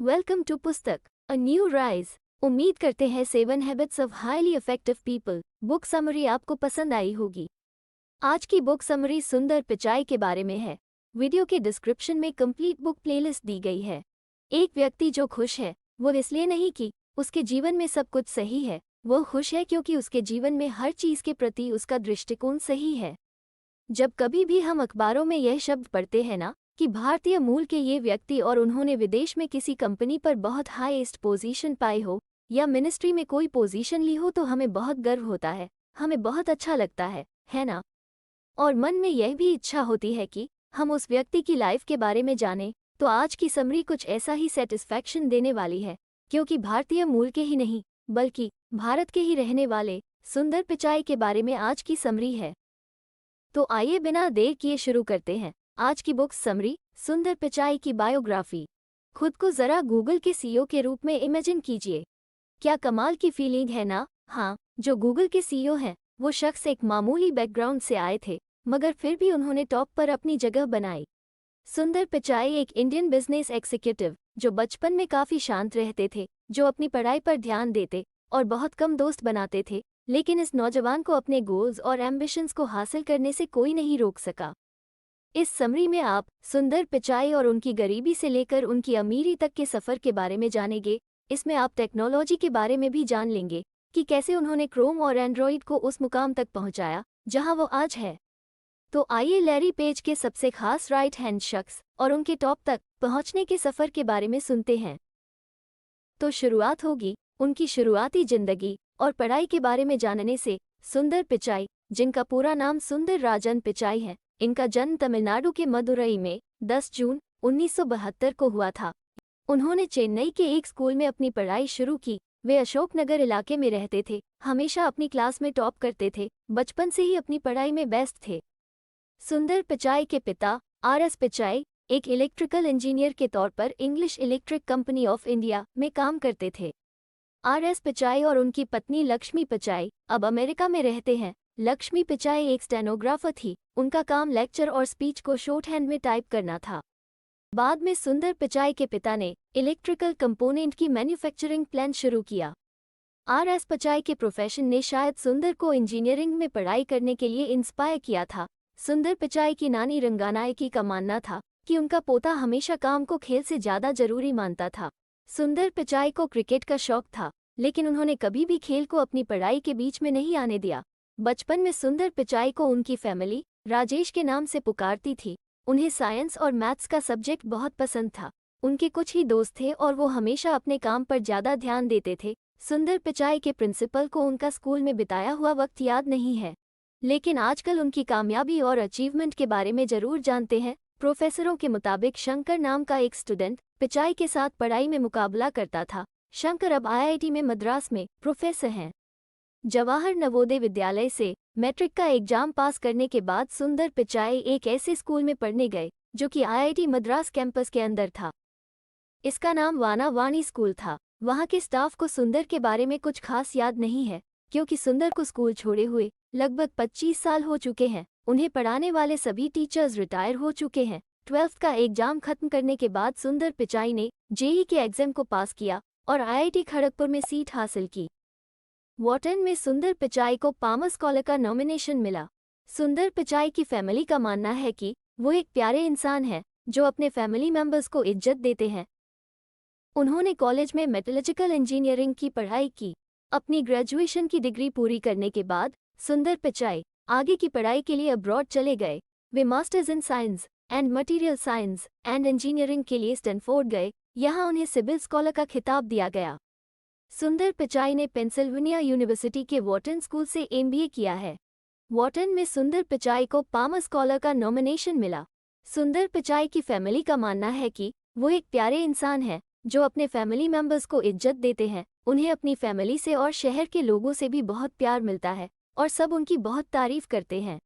Welcome to पुस्तक a new rise. उम्मीद करते हैं 7 habits of highly effective people book summary आपको पसंद आई होगी। आज की बुक समरी सुंदर पिचाई के बारे में है। वीडियो के डिस्क्रिप्शन में कंप्लीट बुक प्लेलिस्ट दी गई है। एक व्यक्ति जो खुश है वो इसलिए नहीं कि उसके जीवन में सब कुछ सही है, वो खुश है क्योंकि उसके जीवन में हर चीज के प्रति उसका दृष्टिकोण सही है। जब कभी भी हम अखबारों में यह शब्द पढ़ते हैं ना कि भारतीय मूल के ये व्यक्ति और उन्होंने विदेश में किसी कंपनी पर बहुत हाईएस्ट पोजीशन पाई हो या मिनिस्ट्री में कोई पोजीशन ली हो, तो हमें बहुत गर्व होता है, हमें बहुत अच्छा लगता है ना। और मन में यह भी इच्छा होती है कि हम उस व्यक्ति की लाइफ के बारे में जानें। तो आज की समरी कुछ ऐसा ही सेटिस्फैक्शन देने वाली है, क्योंकि भारतीय मूल के ही नहीं बल्कि भारत के ही रहने वाले सुंदर पिचाई के बारे में आज की समरी है। तो आइए बिना देर किए शुरू करते हैं आज की बुक समरी, सुंदर पिचाई की बायोग्राफी। खुद को जरा गूगल के सीईओ के रूप में इमेजिन कीजिए। क्या कमाल की फीलिंग है ना। हाँ, जो गूगल के सीईओ हैं वो शख्स एक मामूली बैकग्राउंड से आए थे, मगर फिर भी उन्होंने टॉप पर अपनी जगह बनाई। सुंदर पिचाई एक इंडियन बिजनेस एग्जीक्यूटिव जो बचपन में काफी शांत रहते थे, जो अपनी पढ़ाई पर ध्यान देते और बहुत कम दोस्त बनाते थे, लेकिन इस नौजवान को अपने गोल्स और एम्बिशंस को हासिल करने से कोई नहीं रोक सका। इस समरी में आप सुंदर पिचाई और उनकी गरीबी से लेकर उनकी अमीरी तक के सफ़र के बारे में जानेंगे। इसमें आप टेक्नोलॉजी के बारे में भी जान लेंगे कि कैसे उन्होंने क्रोम और एंड्रॉइड को उस मुकाम तक पहुंचाया जहां वो आज है। तो आइए लैरी पेज के सबसे खास राइट हैंड शख्स और उनके टॉप तक पहुंचने के सफ़र के बारे में सुनते हैं। तो शुरुआत होगी उनकी शुरुआती जिंदगी और पढ़ाई के बारे में जानने से। सुंदर पिचाई, जिनका पूरा नाम सुंदर राजन पिचाई है, इनका जन्म तमिलनाडु के मदुरई में 10 जून 1972 को हुआ था। उन्होंने चेन्नई के एक स्कूल में अपनी पढ़ाई शुरू की। वे अशोकनगर इलाके में रहते थे, हमेशा अपनी क्लास में टॉप करते थे, बचपन से ही अपनी पढ़ाई में बेस्ट थे। सुंदर पिचाई के पिता आर.एस. पिचाई एक इलेक्ट्रिकल इंजीनियर के तौर पर English electric company of India में काम करते थे। आर.एस. पिचाई और उनकी पत्नी लक्ष्मी पिचाई अब अमेरिका में रहते हैं। लक्ष्मी पिचाई एक स्टेनोग्राफर थी, उनका काम लेक्चर और स्पीच को शॉर्टहैंड में टाइप करना था। बाद में सुंदर पिचाई के पिता ने इलेक्ट्रिकल कंपोनेंट की मैन्युफैक्चरिंग प्लांट शुरू किया। आर.एस. पिचाई के प्रोफेशन ने शायद सुंदर को इंजीनियरिंग में पढ़ाई करने के लिए इंस्पायर किया था। सुंदर पिचाई की नानी रंगानायकी का मानना था कि उनका पोता हमेशा काम को खेल से ज़्यादा जरूरी मानता था। सुंदर पिचाई को क्रिकेट का शौक था, लेकिन उन्होंने कभी भी खेल को अपनी पढ़ाई के बीच में नहीं आने दिया। बचपन में सुंदर पिचाई को उनकी फैमिली राजेश के नाम से पुकारती थी। उन्हें साइंस और मैथ्स का सब्जेक्ट बहुत पसंद था। उनके कुछ ही दोस्त थे और वो हमेशा अपने काम पर ज़्यादा ध्यान देते थे। सुंदर पिचाई के प्रिंसिपल को उनका स्कूल में बिताया हुआ वक्त याद नहीं है, लेकिन आजकल उनकी कामयाबी और अचीवमेंट के बारे में ज़रूर जानते हैं। प्रोफेसरों के मुताबिक शंकर नाम का एक स्टूडेंट पिचाई के साथ पढ़ाई में मुकाबला करता था। शंकर अब आईआईटी में मद्रास में प्रोफेसर हैं। जवाहर नवोदय विद्यालय से मैट्रिक का एग्जाम पास करने के बाद सुंदर पिचाई एक ऐसे स्कूल में पढ़ने गए जो कि आईआईटी मद्रास कैंपस के अंदर था। इसका नाम वाना वाणी स्कूल था। वहाँ के स्टाफ को सुंदर के बारे में कुछ खास याद नहीं है, क्योंकि सुंदर को स्कूल छोड़े हुए लगभग 25 साल हो चुके हैं। उन्हें पढ़ाने वाले सभी टीचर्स रिटायर हो चुके हैं। 12th का एग्जाम खत्म करने के बाद सुंदर पिचाई ने जेईई के एग्जाम को पास किया और आईआईटी खड़गपुर में सीट हासिल की। वॉटन में सुंदर पिचाई को पामर स्कॉलर का नॉमिनेशन मिला। सुंदर पिचाई की फैमिली का मानना है कि वो एक प्यारे इंसान हैं जो अपने फैमिली मेंबर्स को इज्जत देते हैं। उन्होंने कॉलेज में मेटलर्जिकल इंजीनियरिंग की पढ़ाई की। अपनी ग्रेजुएशन की डिग्री पूरी करने के बाद सुंदर पिचाई आगे की पढ़ाई के लिए अब्रॉड चले गए। वे masters in science and material science and engineering के लिए स्टैनफोर्ड गए। यहाँ उन्हें सिबिल स्कॉलर का खिताब दिया गया। सुंदर पिचाई ने पेंसिल्वेनिया यूनिवर्सिटी के वॉटन स्कूल से एमबीए किया है। वॉटन में सुंदर पिचाई को पामर स्कॉलर का नॉमिनेशन मिला। सुंदर पिचाई की फैमिली का मानना है कि वो एक प्यारे इंसान हैं जो अपने फैमिली मेंबर्स को इज्जत देते हैं। उन्हें अपनी फैमिली से और शहर के लोगों से भी बहुत प्यार मिलता है और सब उनकी बहुत तारीफ करते हैं।